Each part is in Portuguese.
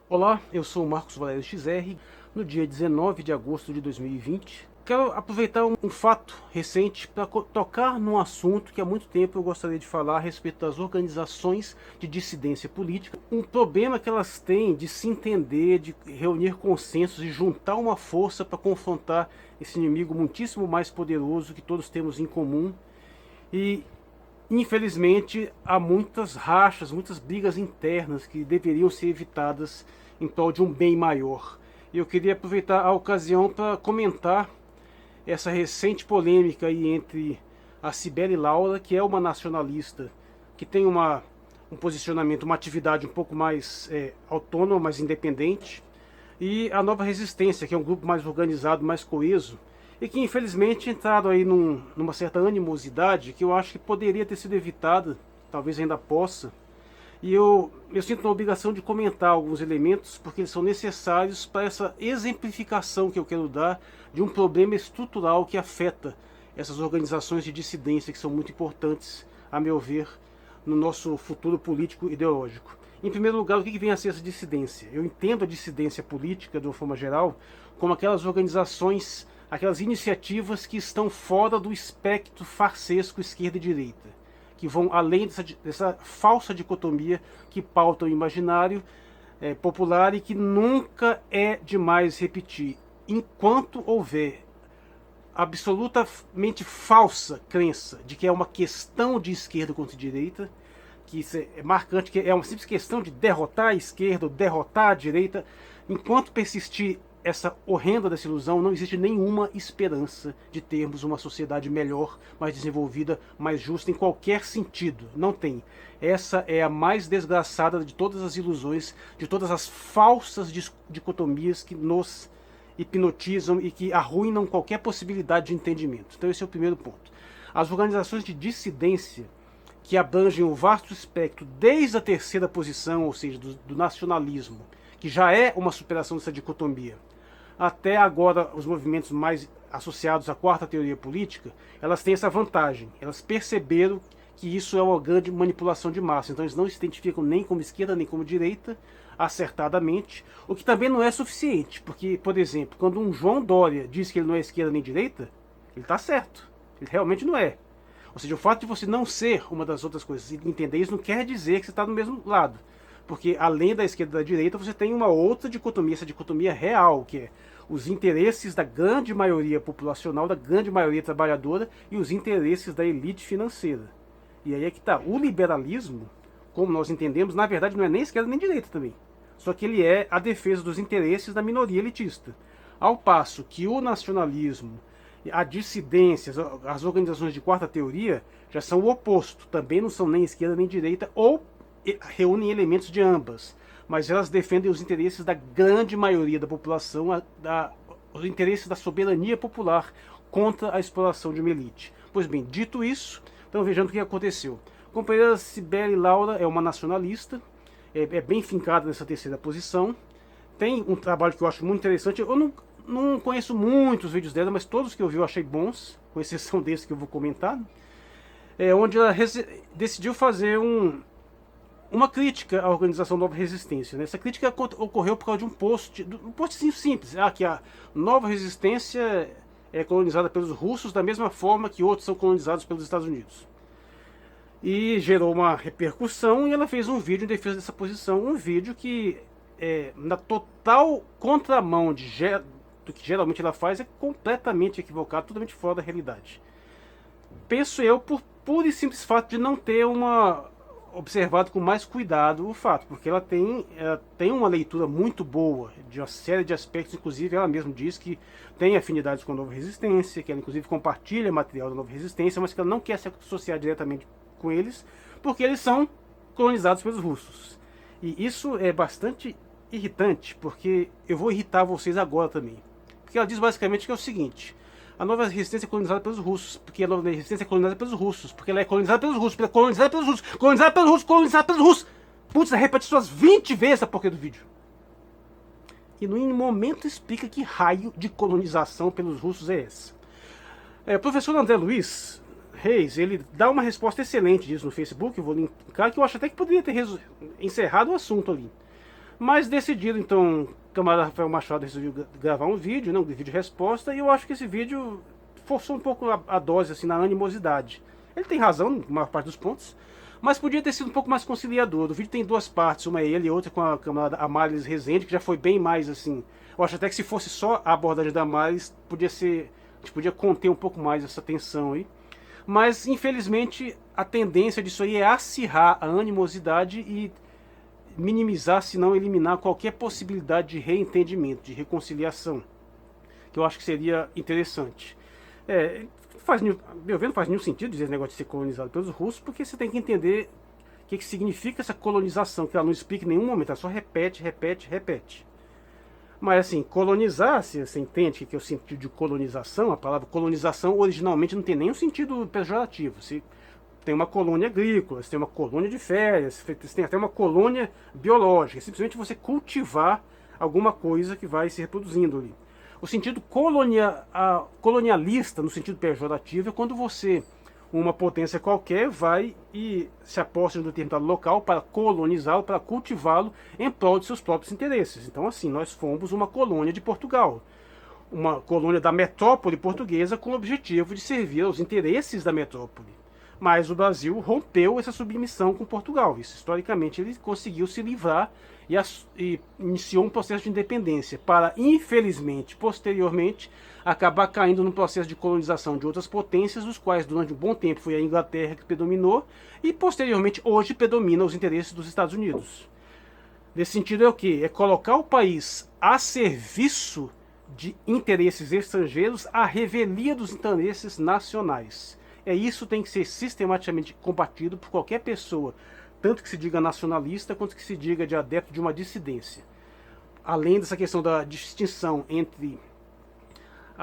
Olá, eu sou o Marcos Valério XR. No dia 19 de agosto de 2020, quero aproveitar um fato recente para tocar num assunto que há muito tempo eu gostaria de falar a respeito das organizações de dissidência política. Um problema que elas têm de se entender, de reunir consensos e juntar uma força para confrontar esse inimigo muitíssimo mais poderoso que todos temos em comum. E infelizmente, há muitas rachas, muitas brigas internas que deveriam ser evitadas em prol de um bem maior. Eu queria aproveitar a ocasião para comentar essa recente polêmica aí entre a Cibele Laura, que é uma nacionalista, que tem um posicionamento, uma atividade um pouco mais autônoma, mais independente, e a Nova Resistência, que é um grupo mais organizado, mais coeso, e que infelizmente entraram aí numa certa animosidade que eu acho que poderia ter sido evitada, talvez ainda possa. E eu sinto uma obrigação de comentar alguns elementos, porque eles são necessários para essa exemplificação que eu quero dar de um problema estrutural que afeta essas organizações de dissidência que são muito importantes, a meu ver, no nosso futuro político ideológico. Em primeiro lugar, o que vem a ser essa dissidência? Eu entendo a dissidência política, de uma forma geral, como aquelas organizações, aquelas iniciativas que estão fora do espectro farsesco esquerda e direita, que vão além dessa falsa dicotomia que pauta o imaginário popular e que nunca é demais repetir. Enquanto houver absolutamente falsa crença de que é uma questão de esquerda contra direita, que isso é marcante, que é uma simples questão de derrotar a esquerda ou derrotar a direita, enquanto persistir essa horrenda dessa ilusão, não existe nenhuma esperança de termos uma sociedade melhor, mais desenvolvida, mais justa em qualquer sentido. Não tem. Essa é a mais desgraçada de todas as ilusões, de todas as falsas dicotomias que nos hipnotizam e que arruinam qualquer possibilidade de entendimento. Então esse é o primeiro ponto. As organizações de dissidência, que abrangem o vasto espectro desde a terceira posição, ou seja, do nacionalismo, que já é uma superação dessa dicotomia, até agora os movimentos mais associados à quarta teoria política, elas têm essa vantagem. Elas perceberam que isso é uma grande manipulação de massa. Então eles não se identificam nem como esquerda nem como direita, acertadamente, o que também não é suficiente. Porque, por exemplo, quando um João Dória diz que ele não é esquerda nem direita, ele está certo. Ele realmente não é. Ou seja, o fato de você não ser uma das outras coisas e entender isso não quer dizer que você está do mesmo lado. Porque além da esquerda e da direita, você tem uma outra dicotomia, essa dicotomia real, que é os interesses da grande maioria populacional, da grande maioria trabalhadora e os interesses da elite financeira. E aí é que está. O liberalismo, como nós entendemos, na verdade não é nem esquerda nem direita também. Só que ele é a defesa dos interesses da minoria elitista. Ao passo que o nacionalismo, a dissidência, as organizações de quarta teoria já são o oposto. Também não são nem esquerda nem direita, ou reúnem elementos de ambas, mas elas defendem os interesses da grande maioria da população, os interesses da soberania popular contra a exploração de uma elite. Pois bem, dito isso, então vejamos o que aconteceu. A companheira Cibele Laura é uma nacionalista, é bem fincada nessa terceira posição, tem um trabalho que eu acho muito interessante. Eu não conheço muitos vídeos dela, mas todos que eu vi eu achei bons, com exceção desse que eu vou comentar, onde ela decidiu fazer uma crítica à organização Nova Resistência. Né? Essa crítica ocorreu por causa de um post simples, que a Nova Resistência é colonizada pelos russos da mesma forma que outros são colonizados pelos Estados Unidos. E gerou uma repercussão e ela fez um vídeo em defesa dessa posição, um vídeo que, na total contramão do que geralmente ela faz, é completamente equivocado, totalmente fora da realidade. Penso eu por puro e simples fato de não ter observado com mais cuidado o fato, porque ela tem uma leitura muito boa de uma série de aspectos, inclusive ela mesma diz que tem afinidades com a Nova Resistência, que ela inclusive compartilha material da Nova Resistência, mas que ela não quer se associar diretamente com eles, porque eles são colonizados pelos russos. E isso é bastante irritante, porque eu vou irritar vocês agora também. Porque ela diz basicamente que é o seguinte: a Nova Resistência é colonizada pelos russos, porque a Nova Resistência é colonizada pelos russos, porque ela é colonizada pelos russos, porque ela é colonizada pelos russos, colonizada pelos russos, colonizada pelos russos. Putz, repete isso umas 20 vezes a porcaria do vídeo. E no momento explica que raio de colonização pelos russos é essa. O professor André Luiz Reis, ele dá uma resposta excelente disso no Facebook, eu vou linkar, que eu acho até que poderia ter encerrado o assunto ali. Mas decidido, então, o camarada Rafael Machado resolveu gravar um vídeo, né, um vídeo de resposta, e eu acho que esse vídeo forçou um pouco a dose assim, na animosidade. Ele tem razão na maior parte dos pontos, mas podia ter sido um pouco mais conciliador. O vídeo tem duas partes, uma é ele e outra com a camarada Amális Rezende, que já foi bem mais assim. Eu acho até que se fosse só a abordagem da Amális, podia ser, a gente podia conter um pouco mais essa tensão aí. Mas, infelizmente, a tendência disso aí é acirrar a animosidade e minimizar, se não eliminar, qualquer possibilidade de reentendimento, de reconciliação, que eu acho que seria interessante. Meu ver, não faz nenhum sentido dizer esse negócio de ser colonizado pelos russos, porque você tem que entender o que significa essa colonização, que ela não explica em nenhum momento, ela só repete, repete, repete. Mas assim, colonizar, você entende o que é o sentido de colonização? A palavra colonização originalmente não tem nenhum sentido pejorativo. Você tem uma colônia agrícola, você tem uma colônia de férias, você tem até uma colônia biológica. É simplesmente você cultivar alguma coisa que vai se reproduzindo ali. O sentido colonialista, no sentido pejorativo, é quando você, uma potência qualquer, vai e se aposta em um determinado local para colonizá-lo, para cultivá-lo em prol de seus próprios interesses. Então, assim, nós fomos uma colônia de Portugal, uma colônia da metrópole portuguesa com o objetivo de servir aos interesses da metrópole. Mas o Brasil rompeu essa submissão com Portugal. Isso, historicamente, ele conseguiu se livrar e iniciou um processo de independência para, infelizmente, posteriormente, acabar caindo no processo de colonização de outras potências, dos quais durante um bom tempo foi a Inglaterra que predominou e, posteriormente, hoje predomina os interesses dos Estados Unidos. Nesse sentido é o quê? É colocar o país a serviço de interesses estrangeiros à revelia dos interesses nacionais. Isso tem que ser sistematicamente combatido por qualquer pessoa, tanto que se diga nacionalista, quanto que se diga de adepto de uma dissidência. Além dessa questão da distinção entre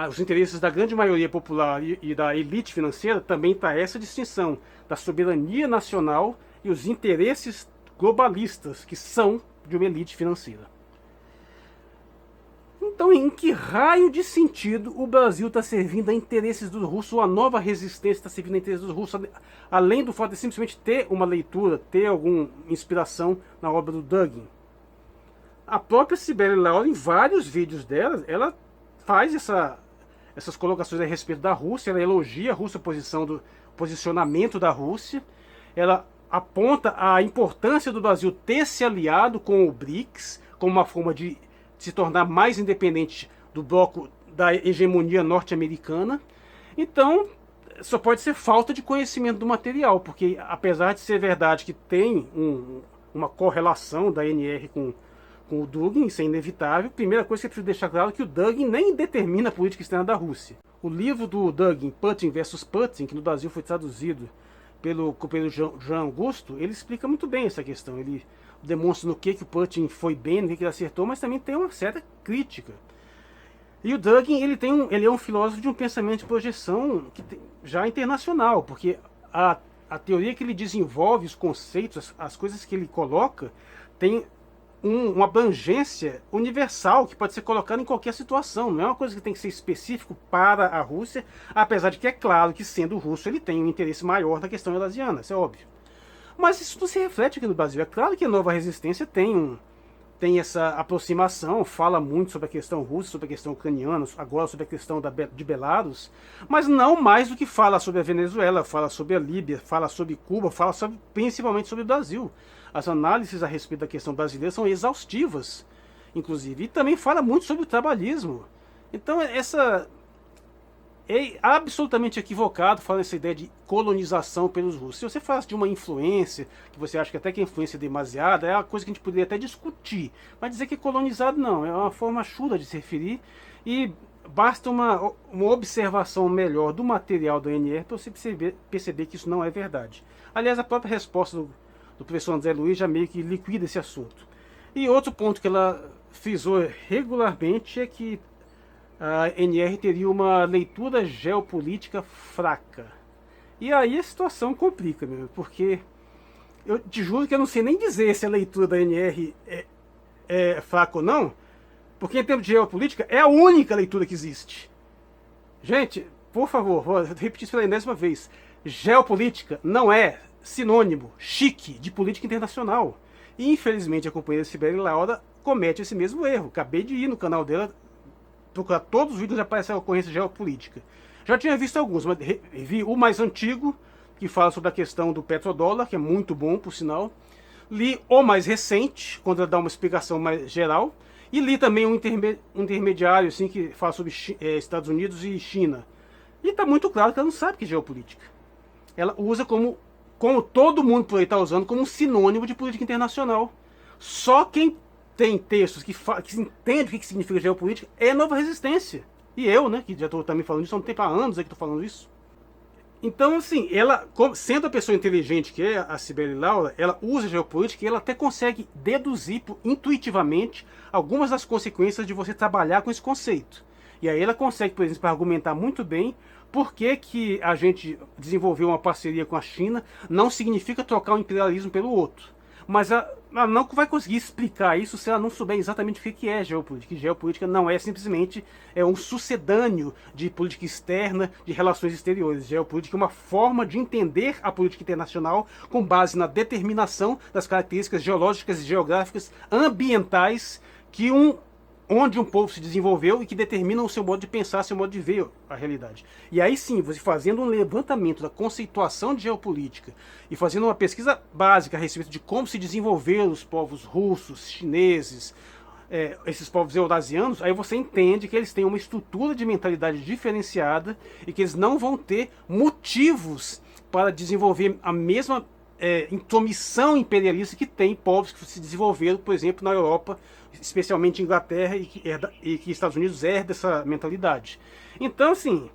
os interesses da grande maioria popular e da elite financeira, também está essa distinção da soberania nacional e os interesses globalistas, que são de uma elite financeira. Então, em que raio de sentido o Brasil está servindo a interesses dos russos, ou a nova resistência está servindo a interesses dos russos, além do fato de simplesmente ter uma leitura, ter alguma inspiração na obra do Dugin? A própria Cibele Laura, em vários vídeos dela, ela faz essas colocações a respeito da Rússia, ela elogia a Rússia, o posicionamento da Rússia, ela aponta a importância do Brasil ter se aliado com o BRICS como uma forma de se tornar mais independente do bloco da hegemonia norte-americana. Então, só pode ser falta de conhecimento do material, porque apesar de ser verdade que tem uma correlação da NR com o Dugin, isso é inevitável, a primeira coisa que eu preciso deixar claro é que o Dugin nem determina a política externa da Rússia. O livro do Dugin, Putin versus Putin, que no Brasil foi traduzido pelo companheiro Jean Augusto, ele explica muito bem essa questão. Ele demonstra no que o Putin foi bem, no que ele acertou, mas também tem uma certa crítica. E o Dugin, ele é um filósofo de um pensamento de projeção já internacional, porque a teoria que ele desenvolve, os conceitos, as coisas que ele coloca, tem uma abrangência universal que pode ser colocada em qualquer situação. Não é uma coisa que tem que ser específico para a Rússia, apesar de que é claro que, sendo russo, ele tem um interesse maior na questão eurasiana, isso é óbvio. Mas isso não se reflete aqui no Brasil. É claro que a Nova Resistência tem essa aproximação, fala muito sobre a questão russa, sobre a questão ucraniana, agora sobre a questão de Belarus, mas não mais do que fala sobre a Venezuela, fala sobre a Líbia, fala sobre Cuba, fala principalmente sobre o Brasil. As análises a respeito da questão brasileira são exaustivas, inclusive, e também fala muito sobre o trabalhismo. Então é absolutamente equivocado falar essa ideia de colonização pelos russos. Se você fala de uma influência, que você acha que até que a influência é demasiada, é uma coisa que a gente poderia até discutir. Mas dizer que é colonizado não, é uma forma chula de se referir, e basta uma observação melhor do material da NR para você perceber que isso não é verdade. Aliás, a própria resposta do professor André Luiz já meio que liquida esse assunto. E outro ponto que ela frisou regularmente é que a NR teria uma leitura geopolítica fraca. E aí a situação complica, meu, porque eu te juro que eu não sei nem dizer se a leitura da NR é fraca ou não, porque em termos de geopolítica é a única leitura que existe. Gente, por favor, vou repetir isso pela enésima vez. Geopolítica não é sinônimo chique de política internacional. E infelizmente a companheira Sibeli Laura comete esse mesmo erro. Acabei de ir no canal dela, procurar todos os vídeos e aparece a ocorrência geopolítica. Já tinha visto alguns, mas vi o mais antigo, que fala sobre a questão do petrodólar, que é muito bom, por sinal. Li o mais recente, quando ela dá uma explicação mais geral. E li também um intermediário, assim, que fala sobre Estados Unidos e China. E está muito claro que ela não sabe o que é geopolítica. Ela usa como todo mundo por aí está usando, como um sinônimo de política internacional. Só quem tem textos que entende o que significa geopolítica é Nova Resistência. E eu, né, que já estou também falando isso há um tempo, há anos que estou falando isso. Então, assim, ela, sendo a pessoa inteligente que é a Sibeli Laura, ela usa a geopolítica e ela até consegue deduzir intuitivamente algumas das consequências de você trabalhar com esse conceito. E aí ela consegue, por exemplo, argumentar muito bem por que a gente desenvolveu uma parceria com a China não significa trocar o imperialismo pelo outro. Mas ela não vai conseguir explicar isso se ela não souber exatamente o que é geopolítica. E geopolítica não é simplesmente um sucedâneo de política externa, de relações exteriores. Geopolítica é uma forma de entender a política internacional com base na determinação das características geológicas e geográficas ambientais onde um povo se desenvolveu e que determinam o seu modo de pensar, seu modo de ver a realidade. E aí sim, você fazendo um levantamento da conceituação de geopolítica e fazendo uma pesquisa básica a respeito de como se desenvolveram os povos russos, chineses, esses povos eurasianos, aí você entende que eles têm uma estrutura de mentalidade diferenciada e que eles não vão ter motivos para desenvolver a mesma intromissão imperialista que tem povos que se desenvolveram, por exemplo, na Europa, especialmente Inglaterra, e que Estados Unidos herda essa mentalidade. Então, assim,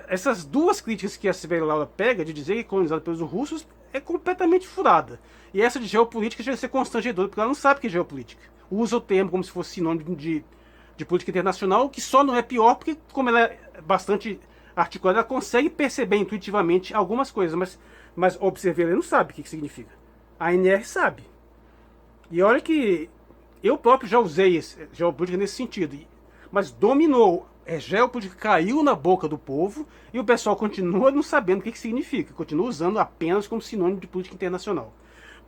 essas duas críticas que a Sibeli Laura pega de dizer que é colonizado pelos russos é completamente furada. E essa de geopolítica chega a ser constrangedora, porque ela não sabe o que é geopolítica. Usa o termo como se fosse sinônimo de política internacional, que só não é pior, porque como ela é bastante articulada, ela consegue perceber intuitivamente algumas coisas, mas observar, ele não sabe o que significa. A ANR sabe. E olha que eu próprio já usei geopolítica nesse sentido, mas dominou. Geopolítica caiu na boca do povo e o pessoal continua não sabendo o que significa, continua usando apenas como sinônimo de política internacional.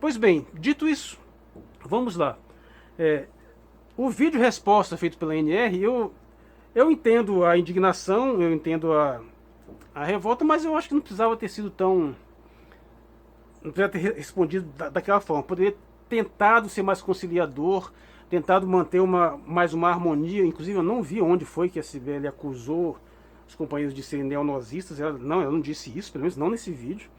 Pois bem, dito isso, vamos lá. O vídeo resposta feito pela ANR, eu entendo a indignação, eu entendo a revolta, mas eu acho que não precisava ter sido tão... Não precisava ter respondido daquela forma. Poderia ter tentado ser mais conciliador, tentado manter mais uma harmonia. Inclusive, eu não vi onde foi que a Sibeli acusou os companheiros de serem neonazistas. Ela não disse isso, pelo menos não nesse vídeo.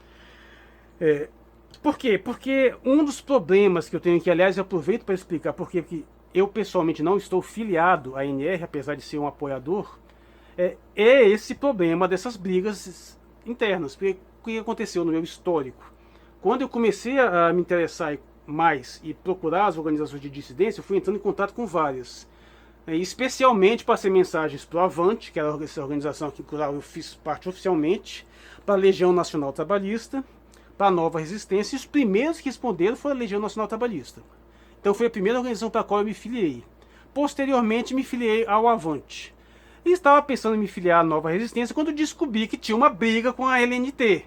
Por quê? Porque um dos problemas que eu tenho aqui, aliás, eu aproveito para explicar porque eu pessoalmente não estou filiado à ANR, apesar de ser um apoiador, é esse problema dessas brigas internas. Porque o que aconteceu no meu histórico? Quando eu comecei a me interessar mais e procurar as organizações de dissidência, eu fui entrando em contato com várias. Especialmente passei mensagens para o Avante, que era essa organização que eu fiz parte oficialmente, para a Legião Nacional Trabalhista, para a Nova Resistência, e os primeiros que responderam foi a Legião Nacional Trabalhista. Então foi a primeira organização para a qual eu me filiei. Posteriormente me filiei ao Avante. E estava pensando em me filiar à Nova Resistência quando descobri que tinha uma briga com a LNT.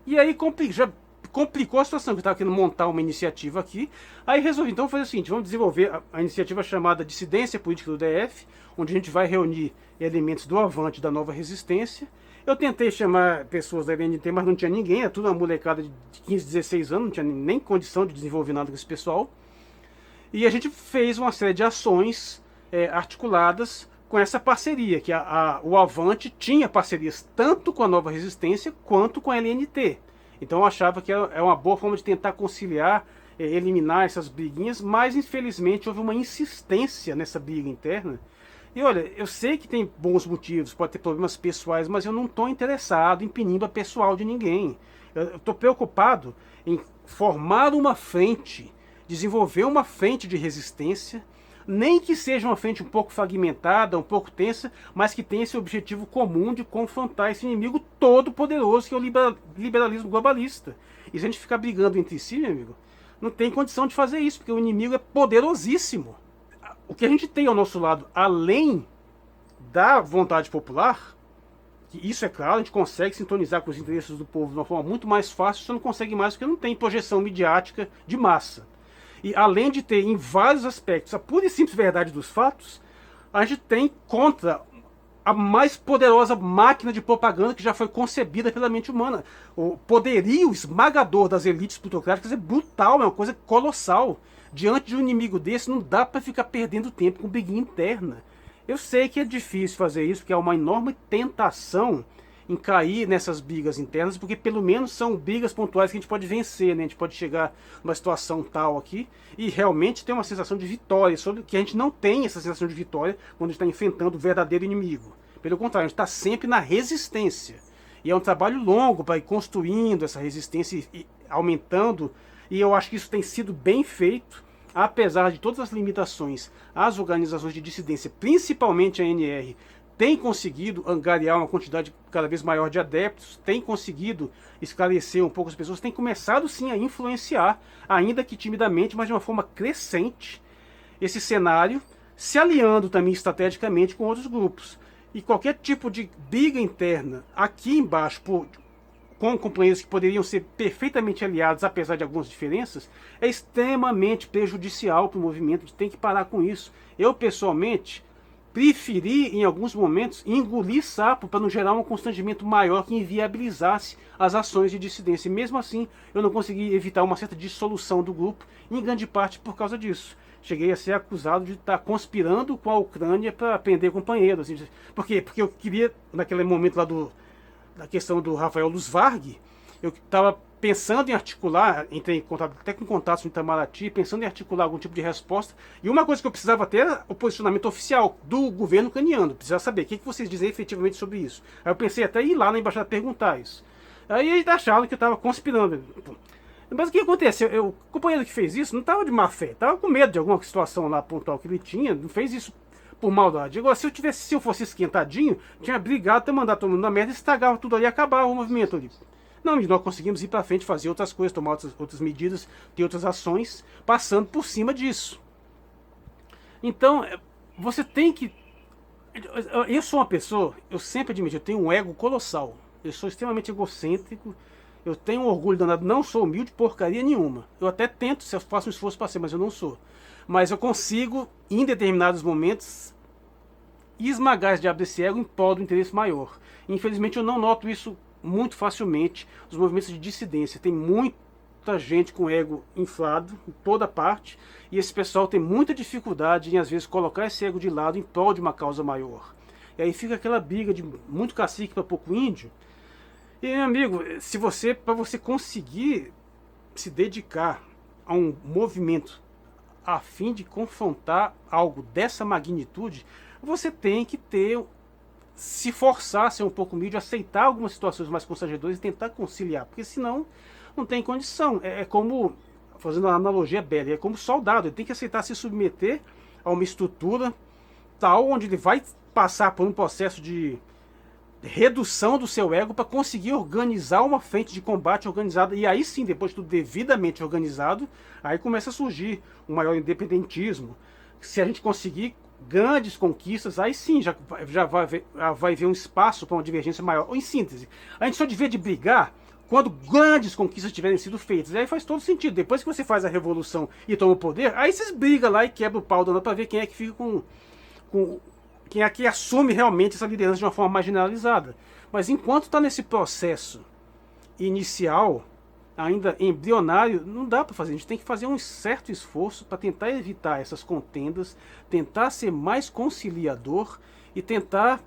E aí já complicou a situação, que eu estava querendo montar uma iniciativa aqui. Aí resolvi então fazer o seguinte: vamos desenvolver a iniciativa chamada Dissidência Política do DF, onde a gente vai reunir elementos do Avante e da Nova Resistência. Eu tentei chamar pessoas da LNT, mas não tinha ninguém, era tudo uma molecada de 15, 16 anos, não tinha nem condição de desenvolver nada com esse pessoal. E a gente fez uma série de ações articuladas com essa parceria, que o Avante tinha parcerias tanto com a Nova Resistência quanto com a LNT. Então eu achava que é uma boa forma de tentar conciliar, eliminar essas briguinhas, mas infelizmente houve uma insistência nessa briga interna. E olha, eu sei que tem bons motivos, pode ter problemas pessoais, mas eu não estou interessado em pinimba pessoal de ninguém. Eu estou preocupado em formar uma frente, desenvolver uma frente de resistência, nem que seja uma frente um pouco fragmentada, um pouco tensa, mas que tenha esse objetivo comum de confrontar esse inimigo todo poderoso que é o liberalismo globalista. E se a gente ficar brigando entre si, meu amigo, não tem condição de fazer isso, porque o inimigo é poderosíssimo. O que a gente tem ao nosso lado, além da vontade popular, que isso é claro, a gente consegue sintonizar com os interesses do povo de uma forma muito mais fácil, só não consegue mais porque não tem projeção midiática de massa. E além de ter em vários aspectos a pura e simples verdade dos fatos, a gente tem contra a mais poderosa máquina de propaganda que já foi concebida pela mente humana. O poderio esmagador das elites plutocráticas é brutal, é uma coisa colossal. Diante de um inimigo desse, não dá para ficar perdendo tempo com briguinha interna. Eu sei que é difícil fazer isso, porque há uma enorme tentação em cair nessas brigas internas, porque pelo menos são brigas pontuais que a gente pode vencer, né? A gente pode chegar numa situação tal aqui e realmente ter uma sensação de vitória, sobre que a gente não tem essa sensação de vitória quando a gente está enfrentando o verdadeiro inimigo. Pelo contrário, a gente está sempre na resistência. E é um trabalho longo para ir construindo essa resistência e aumentando, e eu acho que isso tem sido bem feito, apesar de todas as limitações. As organizações de dissidência, principalmente a NR, tem conseguido angariar uma quantidade cada vez maior de adeptos, tem conseguido esclarecer um pouco as pessoas, tem começado sim a influenciar, ainda que timidamente, mas de uma forma crescente, esse cenário, se aliando também estrategicamente com outros grupos. E qualquer tipo de briga interna aqui embaixo, com companheiros que poderiam ser perfeitamente aliados, apesar de algumas diferenças, é extremamente prejudicial para o movimento, a gente tem que parar com isso. Eu, pessoalmente, preferi, em alguns momentos, engolir sapo para não gerar um constrangimento maior que inviabilizasse as ações de dissidência. E mesmo assim, eu não consegui evitar uma certa dissolução do grupo, em grande parte por causa disso. Cheguei a ser acusado de estar conspirando com a Ucrânia para prender companheiros. Por quê? Porque eu queria, naquele momento lá da questão do Rafael Luzvarg, eu estava pensando em articular, entrei em contato, até com contatos no Itamaraty, pensando em articular algum tipo de resposta. E uma coisa que eu precisava ter era o posicionamento oficial do governo ucraniano. Precisava saber o que vocês dizem efetivamente sobre isso. Aí eu pensei até ir lá na embaixada perguntar isso. Aí eles acharam que eu estava conspirando. Mas o que acontece? O companheiro que fez isso não estava de má fé, estava com medo de alguma situação lá pontual que ele tinha, não fez isso por maldade. Agora, se eu fosse esquentadinho, tinha brigado, até mandar todo mundo na merda, estragava tudo ali e acabava o movimento ali. Não, nós conseguimos ir para frente, fazer outras coisas, tomar outras medidas, ter outras ações, passando por cima disso. Então, você tem que... Eu sou uma pessoa, eu sempre admito, eu tenho um ego colossal. Eu sou extremamente egocêntrico, eu tenho um orgulho danado, não sou humilde porcaria nenhuma. Eu até tento, se eu faço um esforço para ser, mas eu não sou. Mas eu consigo, em determinados momentos, esmagar esse diabo desse ego em prol do interesse maior. Infelizmente eu não noto isso muito facilmente nos movimentos de dissidência. Tem muita gente com ego inflado em toda parte, e esse pessoal tem muita dificuldade em às vezes colocar esse ego de lado em prol de uma causa maior. E aí fica aquela briga de muito cacique para pouco índio. E meu amigo, para você conseguir se dedicar a um movimento a fim de confrontar algo dessa magnitude, você tem que se forçar a ser um pouco humilde, aceitar algumas situações mais constrangedoras e tentar conciliar, porque senão não tem condição. É como, fazendo uma analogia bélica, é como soldado, ele tem que aceitar se submeter a uma estrutura tal, onde ele vai passar por um processo de redução do seu ego para conseguir organizar uma frente de combate organizada, e aí sim, depois de tudo devidamente organizado, aí começa a surgir um maior independentismo. Se a gente conseguir grandes conquistas, aí sim já vai haver um espaço para uma divergência maior. Ou, em síntese, a gente só devia de brigar quando grandes conquistas tiverem sido feitas. Aí faz todo sentido. Depois que você faz a revolução e toma o poder, aí vocês brigam lá e quebram o pau para ver quem é que fica quem é que assume realmente essa liderança de uma forma mais generalizada. Mas enquanto está nesse processo inicial, ainda embrionário, não dá para fazer. A gente tem que fazer um certo esforço para tentar evitar essas contendas, tentar ser mais conciliador e tentar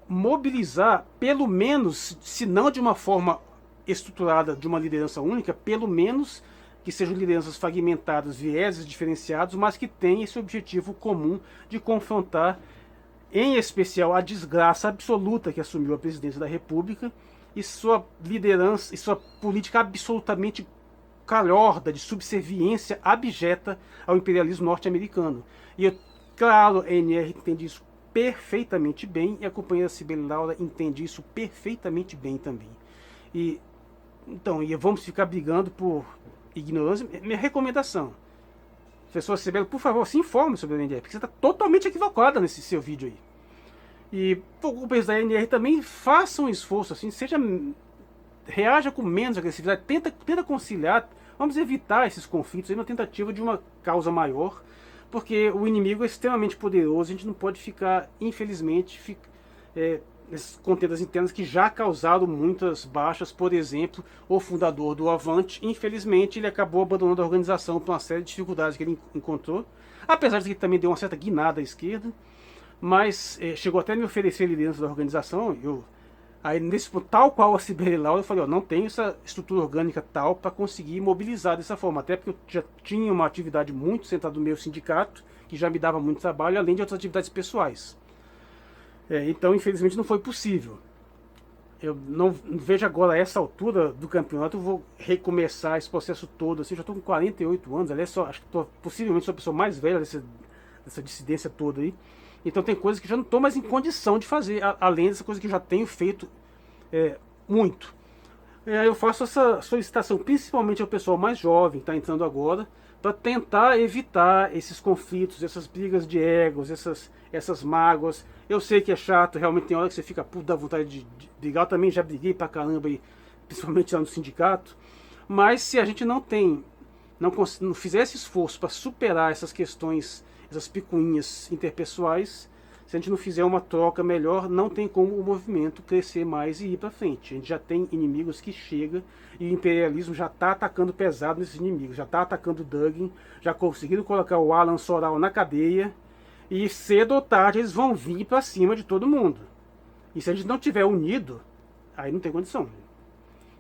mobilizar, pelo menos, se não de uma forma estruturada de uma liderança única, pelo menos que sejam lideranças fragmentadas, vieses diferenciados, mas que tenham esse objetivo comum de confrontar, em especial, a desgraça absoluta que assumiu a presidência da República e sua liderança e sua política absolutamente calhorda de subserviência abjeta ao imperialismo norte-americano. E, claro, a NR entende isso perfeitamente bem, e a companheira Cibele Laura entende isso perfeitamente bem também. Então, vamos ficar brigando por ignorância. Minha recomendação: professor Cibele, por favor, se informe sobre a NR, porque você está totalmente equivocada nesse seu vídeo aí. E o presidente da NR também faça um esforço, assim, reaja com menos agressividade, tenta conciliar, Vamos evitar esses conflitos aí na tentativa de uma causa maior, porque o inimigo é extremamente poderoso, a gente não pode ficar, infelizmente, nesses contendas internas que já causaram muitas baixas. Por exemplo, o fundador do Avante, infelizmente, ele acabou abandonando a organização por uma série de dificuldades que ele encontrou, apesar de que ele também deu uma certa guinada à esquerda, mas chegou até a me oferecer ali dentro da organização. Aí, tal qual a Sibeli Lauro, eu falei, ó, não tenho essa estrutura orgânica tal para conseguir mobilizar dessa forma, até porque eu já tinha uma atividade muito centrada no meu sindicato, que já me dava muito trabalho, além de outras atividades pessoais. Então, infelizmente, não foi possível. Eu não vejo agora, a essa altura do campeonato, eu vou recomeçar esse processo todo. Assim, já estou com 48 anos, aliás, acho que possivelmente sou a pessoa mais velha dessa dissidência toda aí. Então tem coisas que já não estou mais em condição de fazer, além dessa coisa que eu já tenho feito muito. Eu faço essa solicitação principalmente ao pessoal mais jovem, que está entrando agora, para tentar evitar esses conflitos, essas brigas de egos, essas mágoas. Eu sei que é chato, realmente tem hora que você fica puto da vontade de brigar. Eu também já briguei pra caramba, aí, principalmente lá no sindicato. Mas se a gente não fizer esse esforço para superar essas questões, essas picuinhas interpessoais, se a gente não fizer uma troca melhor, não tem como o movimento crescer mais e ir para frente. A gente já tem inimigos que chegam e o imperialismo já está atacando pesado nesses inimigos, já está atacando o Dugin, já conseguiram colocar o Alan Soral na cadeia e cedo ou tarde eles vão vir para cima de todo mundo. E se a gente não tiver unido, aí não tem condição.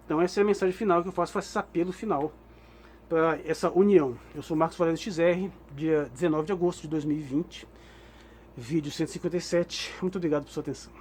Então essa é a mensagem final que eu faço esse apelo final para essa união. Eu sou Marcos Valério XR, dia 19 de agosto de 2020. Vídeo 157. Muito obrigado por sua atenção.